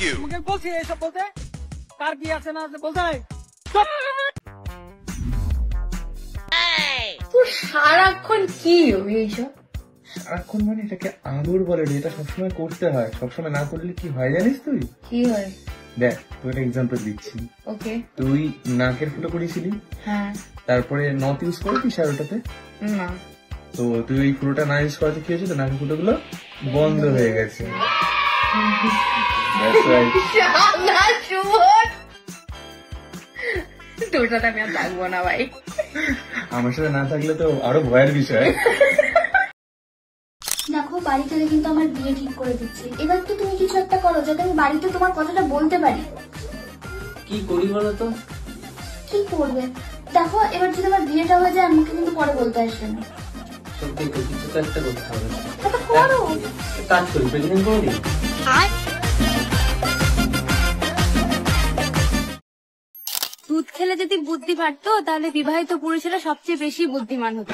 তোমাকে বলছি এইসব বলতে, কার কি আছে না আছে বলতে নাই। তোর সারাক্ষণ কি এইসব? সারাক্ষণ মানে এটাকে আদর বলে রে, এটা সবসময় করতে হয়, সবসময় না করলে কি হয় জানিস তুই? কি হয়? দেখ তোর একটা এক্সাম্পল দিচ্ছি। ওকে। তুই নাকের ফুটো করেছিলি, হ্যাঁ। তারপরে নথ ইউজ করেছিস আর ওটাতে না। তো তুই ওই ফুটোটা না ইউজ করাতে কি হয়েছে, তো নাকের ফুটো গুলো বন্ধ হয়ে গেছে। তোর সাথে আমি আর থাকবো না ভাই। আমার সাথে না থাকলে তো আরো ভয়ের বিষয়। দেখো বাড়িতে কিন্তু আমার বিয়ে ঠিক করে দিচ্ছি, এবার তো তুমি কিছু একটা করো যাতে আমি বাড়িতে তোমার কথাটা বলতে পারি। কি করি বলো তো? কি করবে? দেখো এবার যদি আমার বিয়েটা হয়ে যায় আমাকে কিন্তু পরে বলতে আসবে না। সত্যি তো কিছু তো একটা করতে হবে। এটা করো। কাজ করি, প্রেগনেন্ট করে দিই। দুধ খেলে যদি বুদ্ধি বাড়তো তাহলে বিবাহিত পুরুষেরা সবচেয়ে বেশি বুদ্ধিমান হতো।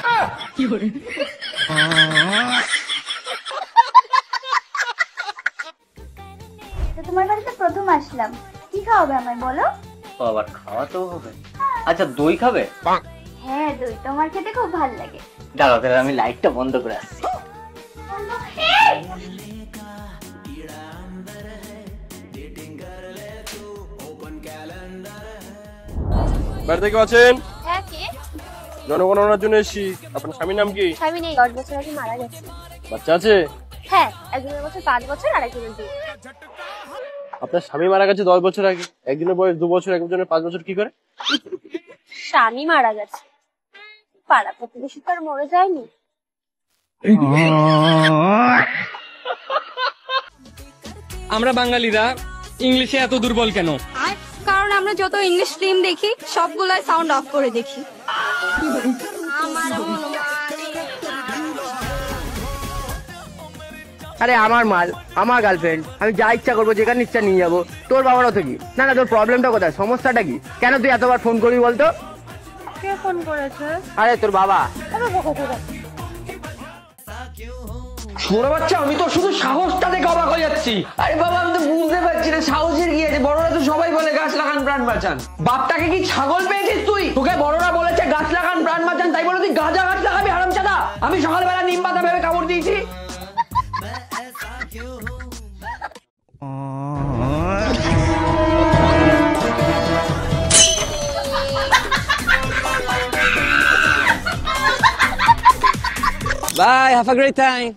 তোমার বাড়িতে প্রথম আসলাম, কি খাওয়াবে আমায় বলো? আবার খাওয়াতেও হবে? আচ্ছা দই খাবে? হ্যাঁ দই তোমার খেতে খুব ভালো লাগে। দাঁড়াও তাহলে আমি লাইটটা বন্ধ করে আসছি। বাড়িতে কেউ আছেন? হ্যাঁ কে? জনগণনার জন্য এসেছি। আপনার স্বামীর নাম কি? স্বামী নেই, 10 বছর আগে মারা গেছে। বাচ্চা আছে? হ্যাঁ, একজনের বছর 5 বছর আর একজনের 2। আপনার স্বামী মারা গেছে 10 বছর আগে, একজনের বয়স 2 বছর, একজনের 5 বছর, কি করে? স্বামী মারা গেছে, পাড়া প্রতিবেশী তো আর মরে যায়নি। আমরা বাঙালিরা ইংলিশে এত দুর্বল কেন? কারণ আমরা যত ইংলিশ ফিল্ম দেখি সবগুলাই সাউন্ড অফ করে দেখি। আরে আমার মাল, আমার গার্লফ্রেন্ড, আমি যা ইচ্ছা করবো, যেখানে ইচ্ছা নিয়ে যাবো। তোর বাবারও তো কি? না না, তোর প্রবলেমটা কোথায়, সমস্যাটা কি? কেন তুই এতবার ফোন করবি বলতো? কে ফোন করেছে? আরে তোর বাবা। ছোড়া বাচ্চা, আমি তো শুধু সাহসটা দেখে অবাক হয়ে যাচ্ছি। আরে বাবা, আমি তো বুঝতে পারছি না সাহসের কি আছে। বড়রা তো সবাই বলে গাছ লাগান প্রাণ বাঁচান। বাপটাকে কি ছাগল পেয়েছিস তুই? তোকে বড়রা বলেছে গাছ লাগান প্রাণ বাঁচান, তাই বলে তুই গাঁজা গাছ লাগাবি হারামজাদা? আমি সকালবেলা নিম পাতা ভেবে কামড় দিয়েছি। Bye, have a great time.